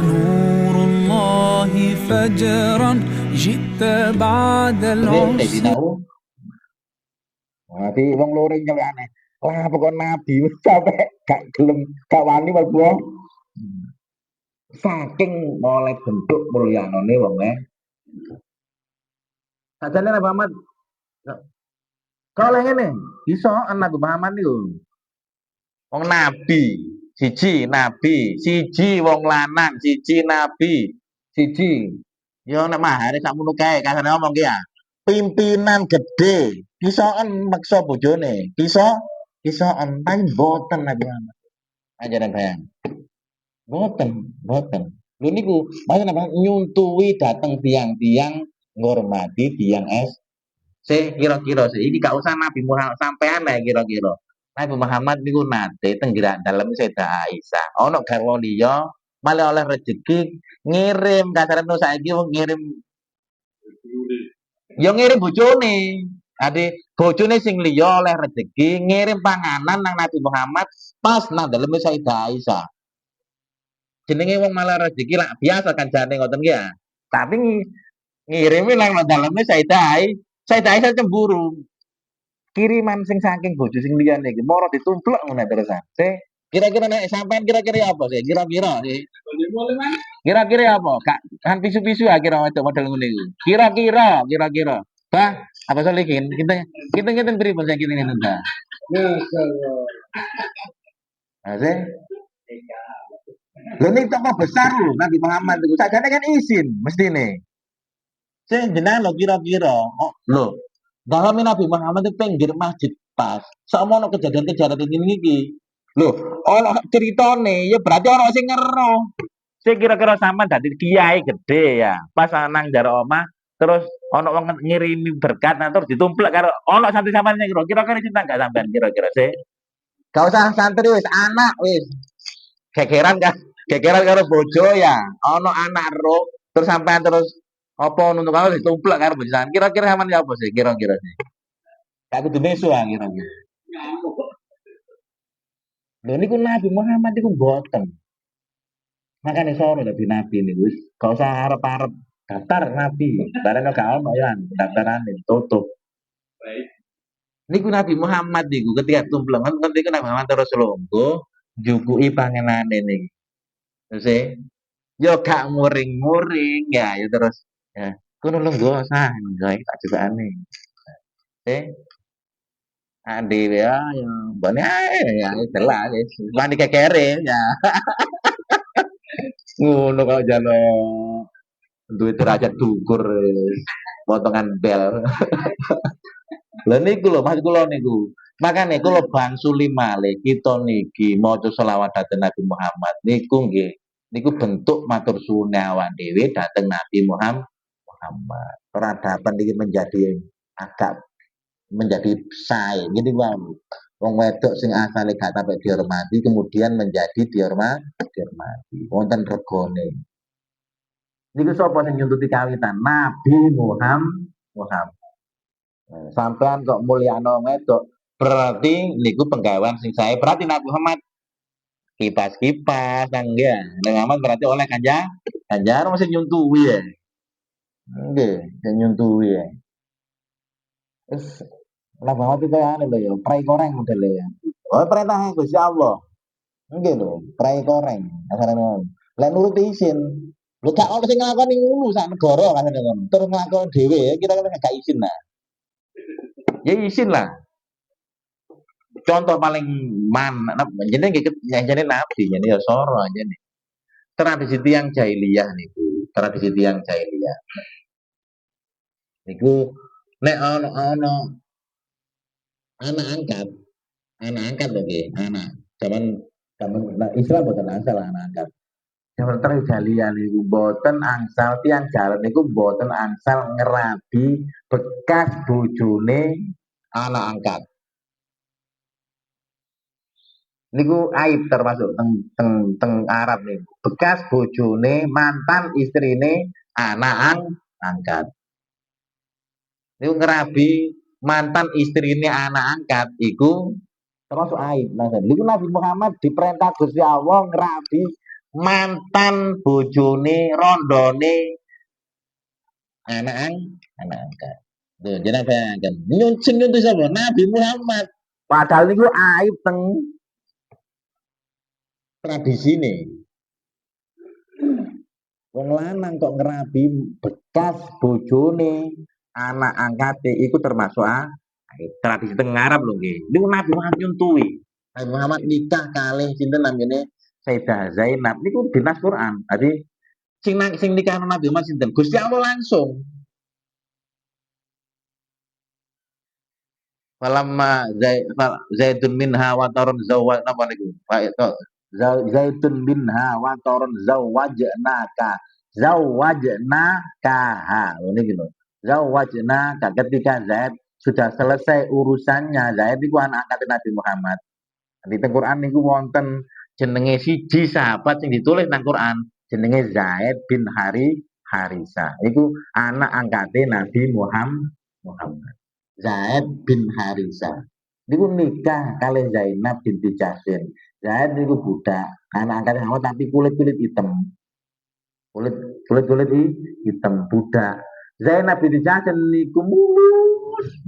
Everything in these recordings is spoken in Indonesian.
نور الله فجرا جئت بعد العسر. Nanti wong loro nyelane. Lah pokok nabi sampai gak gelem gak wani mlebu. Saking oleh bentuk mulyanane wong sajane Nabi Muhammad kalau ngene iso Nabi Muhammad niku wong nabi siji wong lanang siji nabi siji yo nek mahare sakmono kae kasane ngomong ki ya pimpinan gede kisoen maksa bojone kisoen tapi boten Nabi Muhammad ajaran bayang boten lho niku maksudnya apa nyuntui dateng tiang-tiang ngormati tiang kira-kira iki gak usah Nabi Muhammad sampean lah kira-kira Nabi Muhammad niku nate tenggerak dalam Sayyidah Aisyah ono garwa liya malah oleh rezeki ngirim kasarane saiki wong ngirim yo ngirim bojone ade bojone sing liya oleh rezeki ngirim panganan nang Nabi Muhammad pas nang dalem Sayyidah Aisyah jenenge wong malah rezeki lah biasa kancane ngoten ki ya tapi ngirimi nang daleme Sayyidah Aisyah cemburu kiriman sing saking bojo sing liyane iki moro ditumplek ngono terusan. Kira-kira nek sampean kira-kira apa sih? Kira-kira sih. Kira-kira apa? Kak kan pisu-pisu akhirnya model ngene iku. Kira-kira. Bah, apa solikin? Kita pripun sing kita ngene ta? Masyaallah. Nah, sih. Lho ini tokoh besar lho Nabi Muhammad itu. Sajane kan izin mestine. Sing jenengan lho kira-kira. Oh, lho. Dalam Nabi Muhammad itu pinggir masjid pas. Sama ono kejadian-kejadian ini iki. Lho, ono ceritane ya berarti ono sing ngeroh. Saya kira-kira sama dadi kiai gede ya. Pas nang jaro omah terus ono wong ngirimi berkat nah, terus ditumplek karo ono santri sampean kira-kira cinta gak sampean kira-kira sih. Gak usah santri wis anak wis. Gegeran karo bojo ya. Ono anak ro terus sampean terus apa nuntuk karo ditumplek karo bojo sampean. Kira-kira sampean apa sih kira-kira sih. Gak kudu mesu kira-kira. Lho niku Nabi Muhammad niku mboten. Makanya sore dadi nabi niku wis gak usah arep-arep daftar nabi. Bareng gak ono ya daftarane tutup. Baik. Niku Nabi Muhammad niku ketika tumplengan niku Nabi Muhammad terus longgo jukuki pangenane niki. Terus yo gak muring-muring ya terus ya kono longgo sah gawe tak jukane. Ade ya bane ya jelas wani kekere ya. Ngono kok jalo duwe derajat dukur potongan bel. Lah niku lho Mas kula niku. Makane kula bangsuli malih kita niki maca selawat dhateng Nabi Muhammad niku nggih niku bentuk matur suwun awak dhewe dhateng Nabi Muhammad. Peradaban iki agak menjadi sae. Gini wae. Wong wedok sing asale gak sampai dihormati kemudian menjadi dihormati. Wonten regane. Niku sapa sing nyuntuti kawitan? Nabi Muhammad. Sampean kok mulyano wedok berarti niku penggawean sing sae berarti Nabi Muhammad kipas nang ya Nabi Muhammad berarti oleh kanjar masih nyuntui ya nggih nyuntui ya wis Nabi Muhammad itu ane lho ya prai koreng modele ya oh perintah Gusti Allah nggih lho prai koreng asane lek nurut izin lho gak ono sing nglakoni ngono sak negara kan ngono terus nglakoni dhewe ya kira-kira gak izin lah ya izin lah contoh paling jadi jadi nabi jadi ya soro jadi tradisi tiang jahiliyah niku tradisi tiang jahiliyah niku nek ono anak angkat lho nggih anak zaman Islam boten angsal anak angkat zaman jahiliyah niku boten angsal tiang jalan niku boten angsal ngerabi bekas bojone anak angkat niku aib termasuk teng Arab nih bekas bojone mantan istrine anak angkat niku ngerabi mantan istrine anak angkat iku termasuk aib niku Nabi Muhammad diperintah Gusti Allah ngerabi mantan bojone rondone anak anak angkat. Tuh, jenengan bayangkan. Sing nyuntuh sapa? Nabi Muhammad. Padahal niku aib teng tradisine. Wong lanang kok ngerabi bekas bojone anak angkate iku termasuk tradisi teng Arab lho nggih. Niku Nabi Muhammad nyuntui. Nabi Muhammad nikah kalih sinten namine Sayyidah Zainab niku dinas Quran. Jadi sing nikah Nabi Muhammad sinten? Gusti Allah langsung. Falamma Zaidun minha wa tarun zawaj napa niku? Zaitun minha wa tarun zawajnaka ha ini gitu. Zawajnaka ketika Zaid sudah selesai urusannya, Zaid itu anak angkat Nabi Muhammad. Di Quran niku wonten jenenge siji sahabat yang ditulis nang Quran jenenge Zaid bin Harisa. Iku anak angkate Nabi Muhammad. Zaid bin Harisa. Niku nikah kali Zainab binti Jahsin. Zaid niku budak, anak angkatnya Muhammad tapi kulit hitam. Kulit hitam budak. Zainab binti Jahsin niku mulus.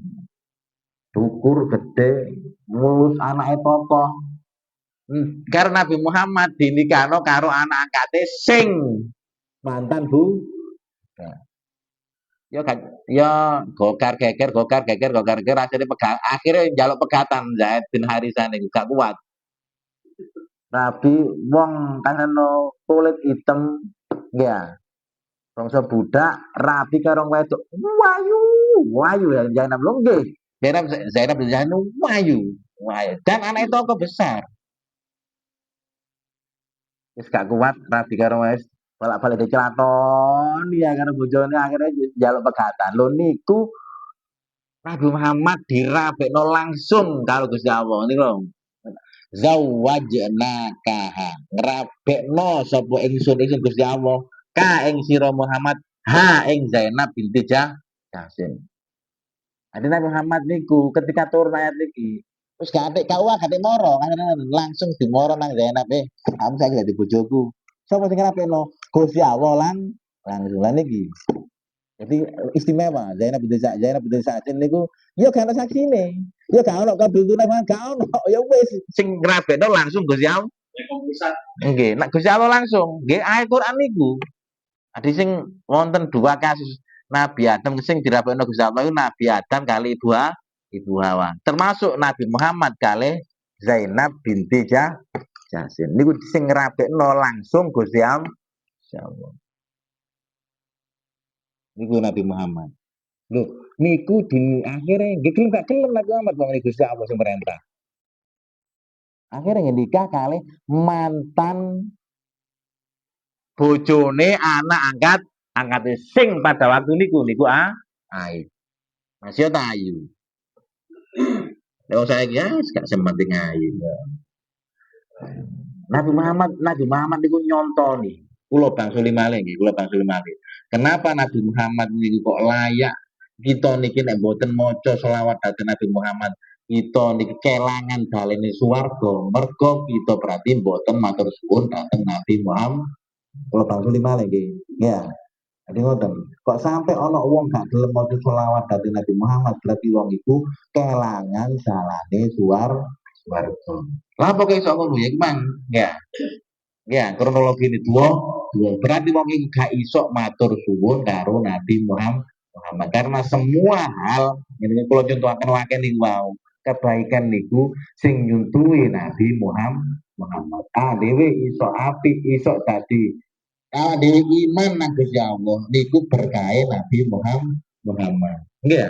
Dukur gede, mulus anaknya tokoh. Karena Nabi Muhammad dinikahno karo anak angkate sing mantan bu. Ya gokar geger akhirnya jaluk pegatan Zaid bin Harisah niku gak kuat. Nabi wong kaneno kulit hitam ya. Bangsa budak rabi karo wedok wayu ya Zainab lho nggih. Zainab wayu. Dan anak itu kok besar. Wis gak kuat rabi karo wes balik di Celaton ya karena bojone akhirnya jaluk pegatan. Lho niku Nabi Muhammad dirabekno langsung karo Gusti Allah niku lho. Zawajnakaha ngrabekno sapa ingsun Gusti Allah ka ing sira Muhammad ha ing Zainab binti Jahsin. Jadi Nabi Muhammad niku ketika turun ayat niki terus gak atik moro langsung dimoro nang Zainab kamu saiki dadi bojoku. Sapa sing ngrabekno? Gusti Allah langsung lan niki. Jadi istimewa Zainab binti Jahsin niku ya gak ana saksine. Ya gak ono kabudutane gak ono. Ya wis sing ngrabekno langsung Gusti Allah. Nggih, nek Gusti Allah langsung. Nggih ayat Quran niku. Adi sing wonten dua kasus Nabi Adam sing dirabekno Gusti Allah iku Nabi Adam kali Ibu Hawa. Termasuk Nabi Muhammad kali Zainab binti Jahsin. Niku sing ngrabekno langsung Gusti Allah. Insyaallah. Niku Nabi Muhammad. Lho, niku di akhirnya nggih gelem gak gelem Nabi Muhammad wong niku Gusti Allah sing perintah. Akhirnya nikah kali mantan bojone anak angkat sing pada waktu niku aib. Masih ta ayu. Kalau saya ya gak sementing ayu. Nabi Muhammad niku nyontoni. Kula bangsuli malih nggih, kula bangsuli malih. Kenapa Nabi Muhammad niku kok layak kita niki nek mboten maca selawat dhateng Nabi Muhammad kita niki kelangan dalene swarga mergo kita berarti mboten matur suwun dhateng Nabi Muhammad. Kula bangsuli malih nggih. Ya. Jadi ngoten. Kok sampai ana wong gak gelem maca selawat dhateng Nabi Muhammad berarti wong iku kelangan salane swarga. Lah apa iso ngono ya Mang? Ya. Ya, kronologi ini dua. Berarti wong iki gak iso matur suwun karo Nabi Muhammad karena semua hal ini kalau contohaken waken niku wau kebaikan niku sing nyuntuhi Nabi Muhammad. Dhewe iso apik, iso dadi dhewe iman nang Gusti Allah niku berkahe Nabi Muhammad. Nggih.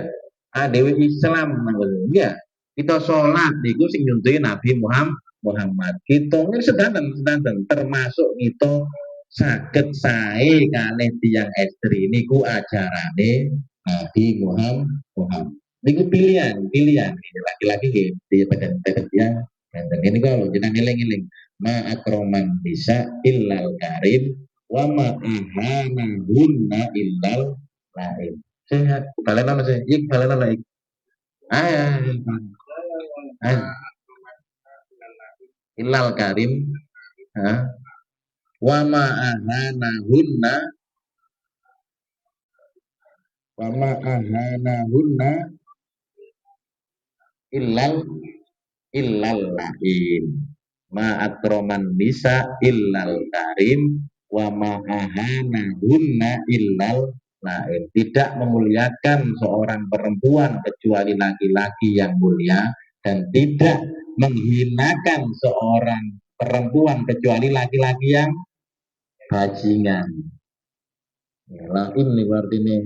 Dhewe Islam nang nggih. Kita sholat niku sing nyuntuhi Nabi Muhammad. Kita ini sedanten termasuk kita saged sae kalih tiyang estri niku ajarane Nabi Muhammad. Niku pilihan laki-laki nggih di badan dia. Dan ini kalau kita ngiling-ngiling ma akroman bisa illal karim wa ma ahanahunna illal lain. Sehat. Balen ana sih. Iki balen ana iki. Illal karim wa ma ahanahunna wa ma ahanahunna illal lain ma akraman nisa illal karim wa ma ahanahunna illal lain. Tidak memuliakan seorang perempuan kecuali laki-laki yang mulia, dan tidak menghinakan seorang perempuan kecuali laki-laki yang bajingan. Ya, lain nih artinya.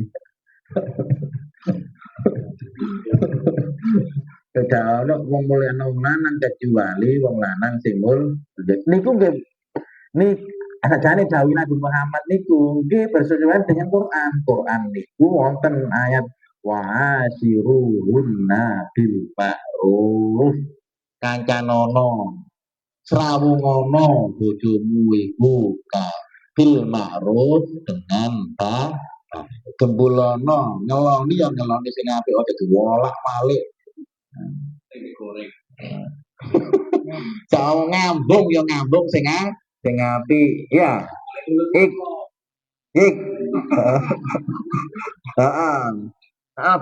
Tidak ono wong mulyane wong lanang kecuali wong lanang sing niku nggih nih sajane dawuh Nabi Muhammad niku nggih bersesuaian dengan Quran. Quran niku wonten ayat wa asiruhunna bil ma'ruf. Kancanono srawungono bojomu iku bil ma'ruf dengan gembulono ngeloni ya ngeloni sing apik aja diwolak-walik. Sao ngambung ya ngambung sing apik ya. Ik ik heeh.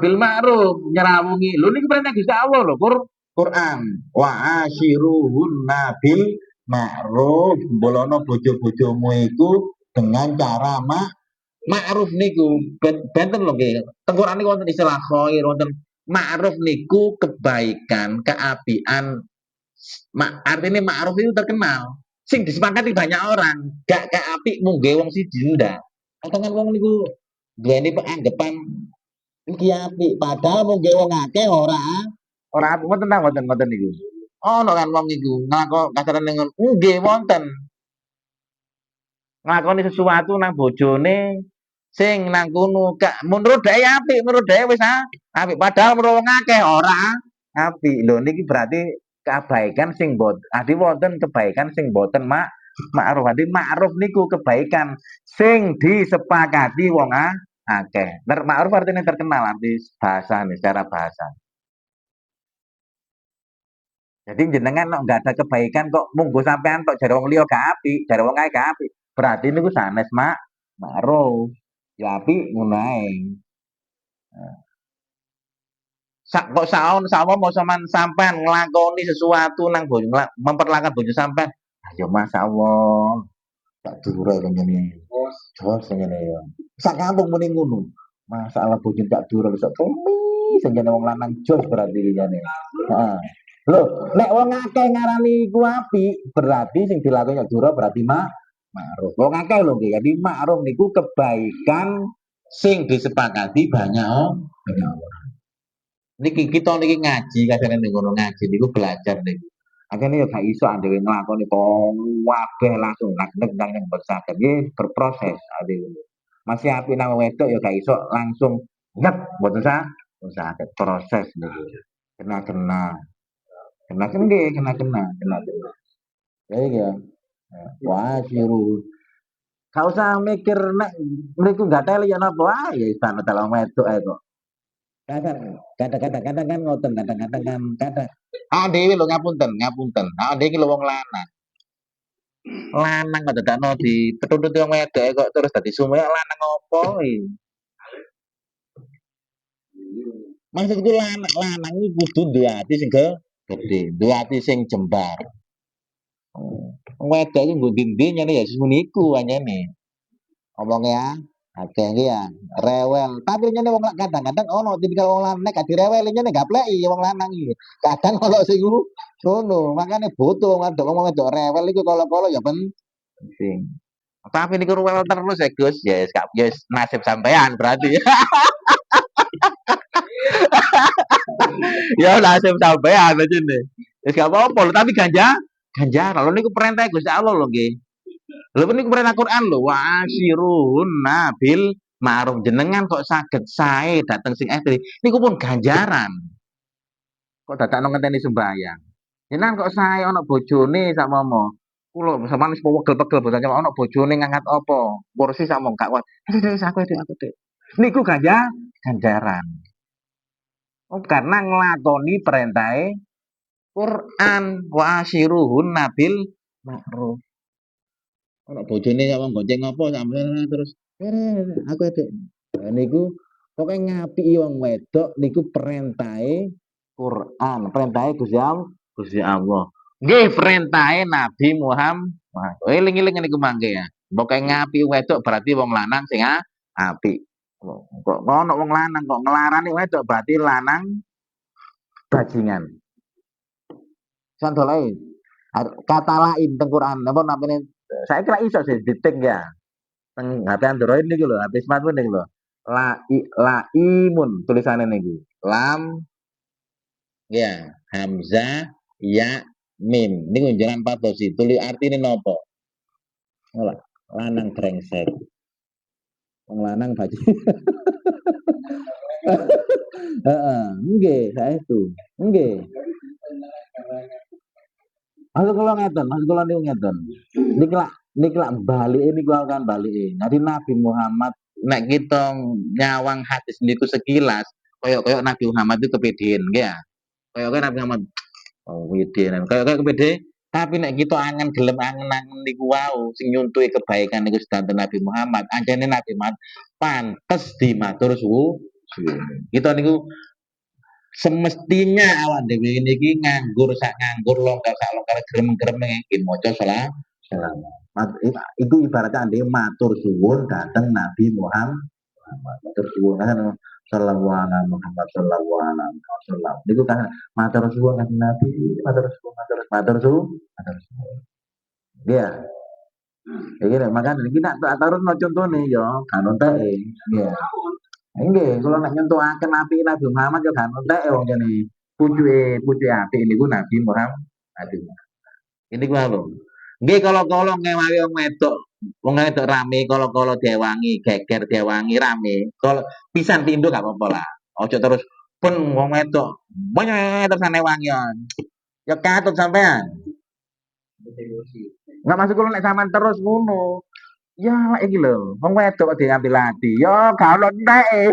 Bil ma'ruf nyerawungi. Lho niki perintah Gusti Allah lho, Quran. Wa asyiruhunna bil ma'ruf. Bolono bojo-bojomu iku dengan cara ma'ruf niku benten lho nggih. Teng Quran niku wonten istilah khair, wonten ma'ruf niku kebaikan, keapian. Artinya ma'ruf itu terkenal. Sing disepakati banyak orang, gak keapik mungge wong siji ndak. Kadang wong niku duweni anggapan iki apik, padahal mungge wong akeh ora apik wonten ta wonten niku. Ono kan wong niku nglakon kasaran dengan nggih wonten. Nglakoni sesuatu nang bojone sing nang kono gak menurut dhewe apik, menurut dhewe wis apik, padahal menurut wong akeh ora apik. Lho niki berarti kebaikan sing adi wonten kebaikan sing boten ma'ruf. Adi ma'ruf niku kebaikan sing disepakati wong akeh. Ma'ruf artinya terkenal arti bahasa nih, secara bahasa. Jadi jenengan kok nggak ada kebaikan kok munggo sampean tok jare wong liya gak apik, jare wong ae gak apik. Berarti niku sanes ma'ruf. Ya apik ngono ae. Kok saon mau sampean nglakoni sesuatu nang bojo memperlakukan bojo sampean. Ya masyaallah. Tak dure ngene. Jos ngene ya. Sak kampung muni ngono. Masalah bojo tak dure sak tumi sing wong lanang jos berarti ngene. Heeh. Lho, nek wong akeh ngarani iku apik, berarti sing dilakoni dura berarti ma'ruf. Wong akeh lho nggih. Jadi ma'ruf niku kebaikan sing disepakati banyak orang. Niki kita niki ngaji kadang ning ngono ngaji niku belajar niku. Akhirnya ya gak iso andewe nglakoni kabeh langsung nek nang yang bersahabat nggih berproses adewe. Masih apik nang wedok ya gak iso langsung nyet mboten saged proses niku. Kena-kena. Kena-kena nggih, kena-kena. Ya iki ya. Wah, siru. Gak usah mikir nek mriku gak teli ya napa. Ya istana dalam wedok ae kok. Kadang-kadang kan ngoten, kadang-kadang kan kadang. Dhewe lho ngapunten. Dhewe iki lho wong lanang. Lanang kok dadakno dipethututi wong wedok kok terus dadi sume lanang opo iki? Maksudku lanang iki kudu duwe ati sing gedhe, duwe ati sing jembar. Wong wedok iki nggo ndi nyene ya sing niku anyene. Omonge akeh iki ya rewel. Tapi nyene wong kadang-kadang ono tipikal wong lanang gak direweli nyene gapleki wong lanang iki. Kadang ono sing ngono, makane butuh wong wedok rewel iku kala-kala ya penting. Tapi niku rewel terus ya Gus, ya wis nasib sampean berarti. Ya nasib sampean aja nih. Wis gak apa-apa tapi ganjaran lho niku perintah Gusti Allah lho nggih. Lho niku perintah Quran lho wa asyirun bil ma'ruf. Jenengan kok saged sae dateng sing ekstri niku pun ganjaran. Kok dadakno ngenteni sembayang. Jenengan kok sae ana bojone sakmono. Kulo sampean wis pegel-pegel boten ana bojone ngangkat apa? Kursi sakmono gak kuat. Aku Dek. Niku ganjaran. Oh, karena nglakoni perintahe Quran wa asyiruhun nabil ma'ruf. Ono bojone wong gonceng apa sampeyan terus aku edek. Lah niku pokoke ngapiki wong wedok niku perintahe Quran, perintahe Gusti Allah. Nggih perintahe Nabi Muhammad. Eling-eling niku mangke ya. Pokoke ngapi wedok berarti wong lanang sing apik. Kok ono wong lanang kok ngelarani wedok berarti lanang bajingan. Contoh lain, kata lain teng Quran apa namanya? Saya kira iso sih ditik ya. Teng HP Android niku lho, HP smartphone niku lho. Laimun tulisannya niku. Lam ya, hamzah ya mim. Niku jenengan patosi. Tulis artine napa? Ola, lanang brengsek. Wong lanang bajingan. Heeh, nggih, saya itu. Nggih. Maksud kula niku ngeten. Niki lak balike niku kan balike. Jadi Nabi Muhammad nek kita nyawang hadis niku sekilas koyok-koyok Nabi Muhammad itu kepedean nggih ya. Koyok-koyok Nabi Muhammad oh pede. Koyok-koyok kepede tapi nek kita angen gelem angen-angen niku wau sing nyuntuhi kebaikan niku sedanten Nabi Muhammad. Anjene Nabi Muhammad pantes dimatur suwun. Kita niku semestinya awak dhewe niki nganggur sak nganggur longgar sak longgar grem-grem niki maca salat. Itu ibaratnya ande matur suwun dateng Nabi Muhammad. Matur suwun kan sallallahu alaihi Muhammad sallallahu alaihi wasallam. Niku kan matur suwun kan Nabi, matur suwun, matur suwun, matur suwun. Iya. Iki makane iki nak turun no contone yo kan entek. Iya. Nggih, kula nek nyentuhaken apike Nabi Muhammad yo kan entek wong kene. Pucuke apik niku Nabi Muhammad. Ini gua lho. Nggih kala-kala ngewangi wong wedok, wong wedok rame kala-kala diewangi, geger diewangi rame. Kalau pisan pindho gak apa-apa lah. Ojo terus pun wong wedok banyak terus newangian. Ya katut sampean. Enggak masuk kula nek sampean terus ngono. Ya iki lho, wong wedok kok diambil hati. Ya gak ono enteke.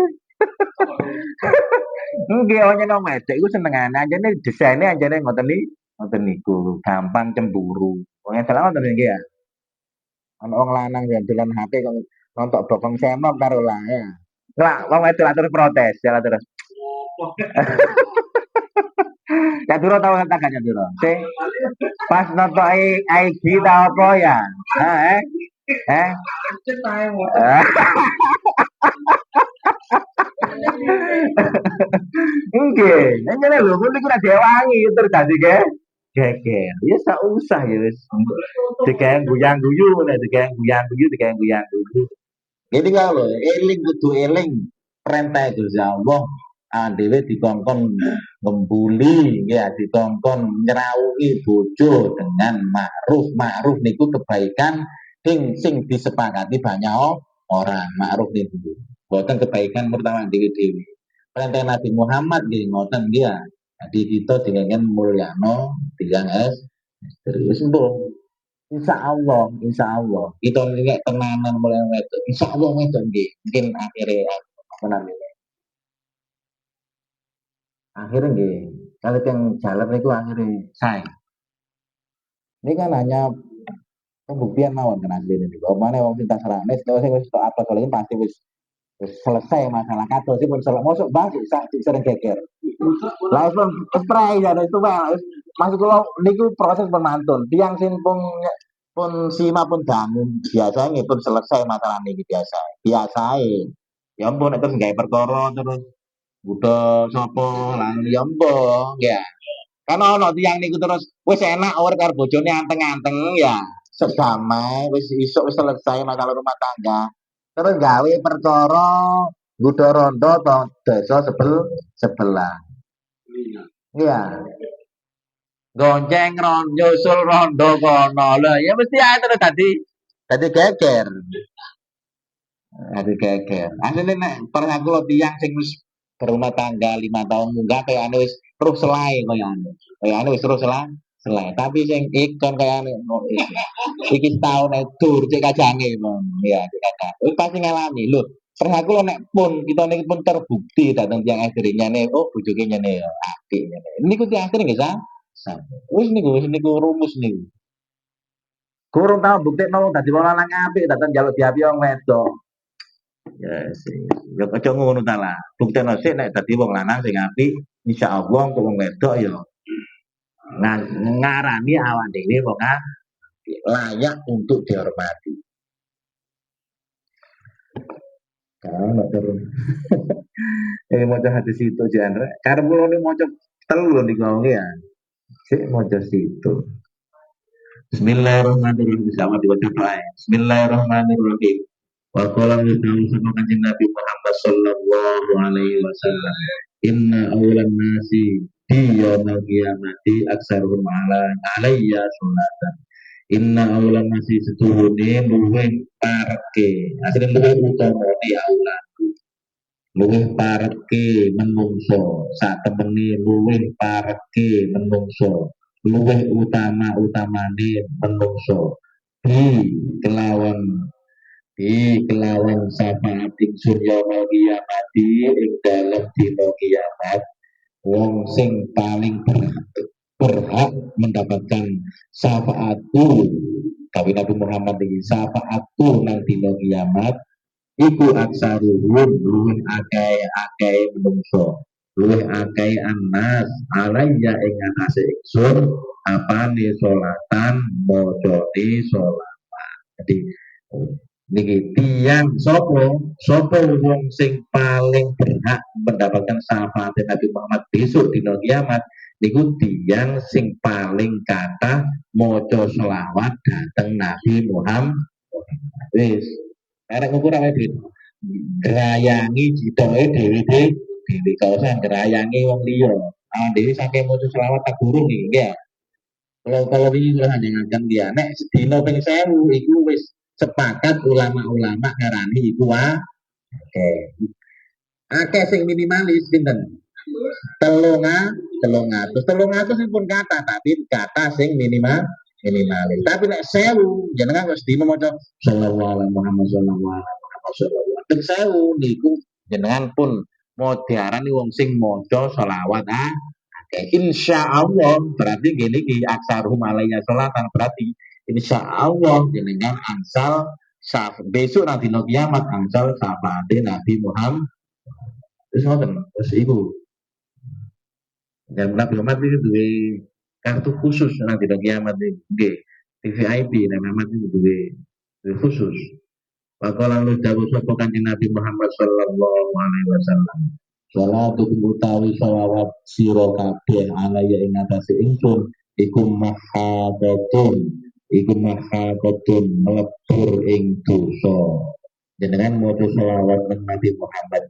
Nggih wong wedok iku senengane anjene desaine anjene ngoten niku, gampang cemburu. Wong wedok ngoten nggih ya. Ana wong lanang yang dolan HP kok nontok bokong semok karo lah ya. Lah wong wedok atur protes, ya terus. Ya duro tau kata gak duro. Sing pas nonton IG ta apa ya? Eh? Eh? Nggih, ngene lho, kuwi nek diwangi terus dadi geger. Ya sak usah ya wis. Digawe guyang-guyu nek digawe guyang-guyu digawe guyang-guyu. Jadi kalau eling kudu eling perintah Gusti Allah dhewe dikongkon ngembuli ya dikongkon nyrawuhi bojo dengan ma'ruf. Ma'ruf niku kebaikan sing disepakati banyak orang. Ma'ruf niku boten kebaikan pertama dhewe-dhewe. Perintah Nabi Muhammad nggih ngoten nggih ya. Jadi kita dengan mulyano tigang serius mbok. Insya Allah. Kita ini tenanan mulai wedok. Insya Allah wedok nggih. Mungkin akhirnya apa namanya? Akhirnya nggih. Kalau yang jalan itu akhirnya saya. Ini kan hanya pembuktian mawon kan asli ini. Kalau mana wong cinta serane, kalau saya wis apa soalnya pasti wis selesai masalah kados sih pun masuk bangku sering geger. Lah wis spray ya itu wae. Masuk kula niku proses pemantun. Tiang sing pun sima pun bangun biasanya pun selesai masalah ini biasa ya ampun terus nggak perkara terus udah sopo lang ya ampun ya karena ono tiang niku terus wis enak ora karo bojone anteng-anteng ya sedamai wis isuk wis selesai masalah rumah tangga terus gawe perkara nggodha rondo to desa sebelah iya gonceng nyusul rondo kono lah ya mesti ae terus dadi geger. Dadi geger. Asline nek perang aku lo tiyang sing wis berumah tangga 5 tahun munggah kaya anu wis terus selai kaya anu. Kaya anu wis terus selai. Tapi sing ikon kaya anu iki tahun dur cek kajange ya dikata. Wis pasti ngalami lho. Perang aku lo nek pun kita niki pun terbukti datang tiang aslinya nih oh bojoke nyene apik nyene. Niku tiang asli nggih wis niku rumus niku. Kurang tau buktekno dadi wong lanang apik datang njaluk diapi wong wedok. Ya sih. Ya aja ngono ta lah. Buktekno sik nek dadi wong lanang sing apik, insyaallah kok wong wedok ya ngarani awak dhewe wong layak untuk dihormati. Kalau terus maca hadis itu jangan. Karena kula ni maca telu lho niku ya. Sik maca situ. Bismillahirrahmanirrahim. Sama diwaca doa. Bismillahirrahmanirrahim. Wa qala sama kanjeng Nabi Muhammad sallallahu alaihi wasallam. Inna awalan nasi di yaumil qiyamati aksaruhum alayya sunatan. Inna awalan nasi setuhune luwih pareke. Asline luwih utama di aulan. Luwih pareke menungso. Sak temene luwih pareke menungso. Luwih utamane menungso. Kelawan kelawan syafaat ingsun yaumil qiyamati ing dalem dina kiamat wong sing paling berhak mendapatkan syafaatku kawin Nabi Muhammad ini syafaatku nang dina kiamat iku aksaruhum luwih akeh menungso luwih akeh anas alayya ing atase ingsun apane salatan macane salat. Jadi niki tiang sopo wong sing paling berhak mendapatkan syafaat Nabi Muhammad besok di kiamat niku tiang sing paling kata maca selawat dateng Nabi Muhammad. Wis arek ngukur awake dhewe grayangi jitoke dhewe kaosan grayangi wong liya dhewe saking maca selawat tak gurung iki ya. Kalau ini sudah jangankan dia nek sedina ping 1000 iku wis sepakat ulama-ulama ngarani iku akeh sing minimalis pinten 300 pun kata tapi kata sing minimalis tapi nek 1000 jenengan wis dina maca sallallahu alaihi Muhammad sallallahu alaihi Muhammad sallallahu alaihi 1000 niku jenengan pun mau diarani wong sing maca selawat insya Allah berarti gini ki aksaruhum alayya sholatan berarti insya Allah jenengan angsal besok nanti no kiamat angsal sahabat Nabi Muhammad terus ngoten terus ibu dan Nabi Muhammad itu duwe kartu khusus nanti no kiamat iki VVIP Nabi Muhammad itu duwe khusus Pakola lu dawu sapa kanjeng Nabi Muhammad sallallahu alaihi wasallam salatu utawi sholawat sira kabeh alaya ing atase ingsun iku mahadatun melebur ing dosa jenengan maca sholawat Nabi Muhammad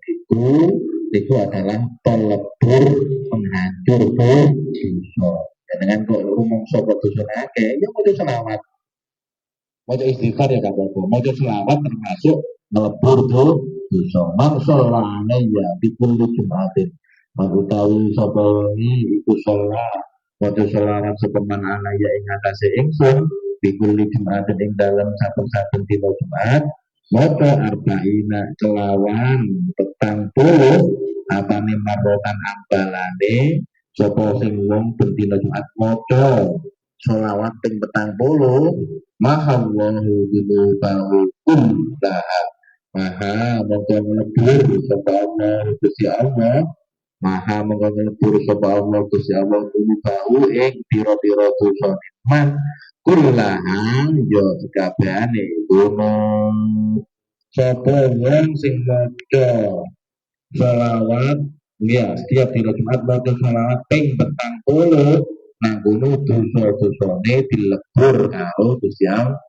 itu adalah pelebur penghancur dosa jenengan kok rumangsa dosa akeh ya maca sholawat maca istighfar ya gak apa-apa maca sholawat termasuk melebur dosa mangsolane ya dipun Jumatin mangutawi sapa ini iku sholat maca sholawat sepeman ana ya ing atase ingsun dipun Jumatin ing dalam saben-saben dina Jumat maca arba'ina kelawan 40 apane marotan ambalane sapa sing wong ben dina Jumat maca sholawat ping 40 mahallahu bilubahu kullaha maha mongko nglebur sapa Allah Gusti Allah maha mongko nglebur sapa Allah Gusti Allah bilubahu ing pira-pira dosa man kullaha yo kabehane gunung sapa wong sing maca sholawat ya setiap dina Jumat maca sholawat ping 40 nang kono dosa-dosane dilebur karo Gusti Allah.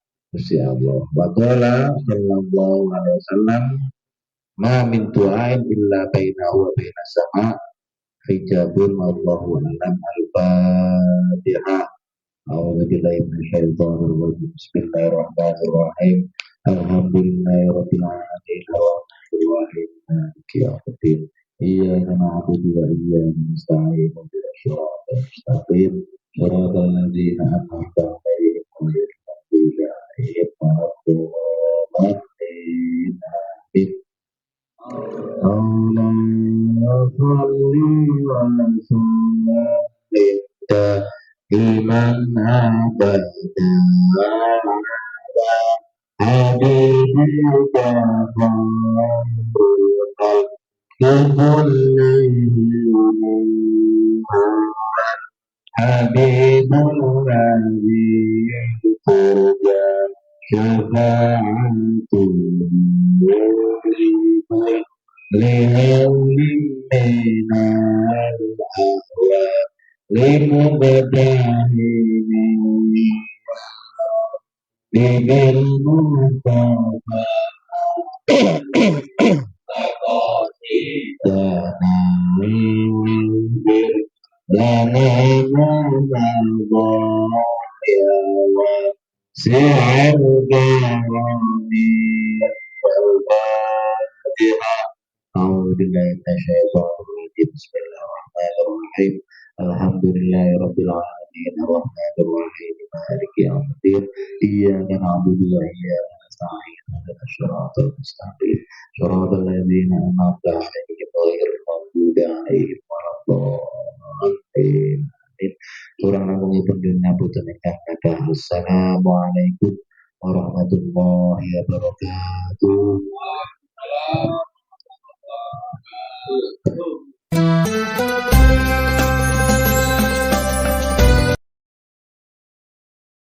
Wa qala sallallahu alaihi wasallam ma min du'ain illa bainahu wa bainas sama hijabun wallahu a'lam al-Fatihah. A'udzu billahi minasyaitonir rajim. Bismillahirrahmanirrahim. Alhamdulillahirabbil alamin. Arrahmanirrahim. Maliki yaumiddin. Iyyaka na'budu wa iyyaka nasta'in. Ihdinas siratal mustaqim. Shiratal ladzina an'amta 'alaihim ghairil maghdubi 'alaihim waladdallin. Amin. Allahumma shalli wa sallim iman abada habibika khairul habibul ladzi turja syafa'atuhu لهول من الأهواء لمبتهل بالمصطفى تنوير لنا مضايا وسع الكرم والفاتحة أعوذ بالله من الشيطان الرجيم بسم الله الرحمن الرحيم الحمد لله رب العالمين الرحمن الرحيم مالك يوم الدين إياك نعبد وإياك نستعين اهدنا الصراط المستقيم صراط الذين أنعمت عليهم غير المغضوب عليهم ولا الضالين kurang nanggung dunia putus nikah kata assalamualaikum warahmatullahi wabarakatuh.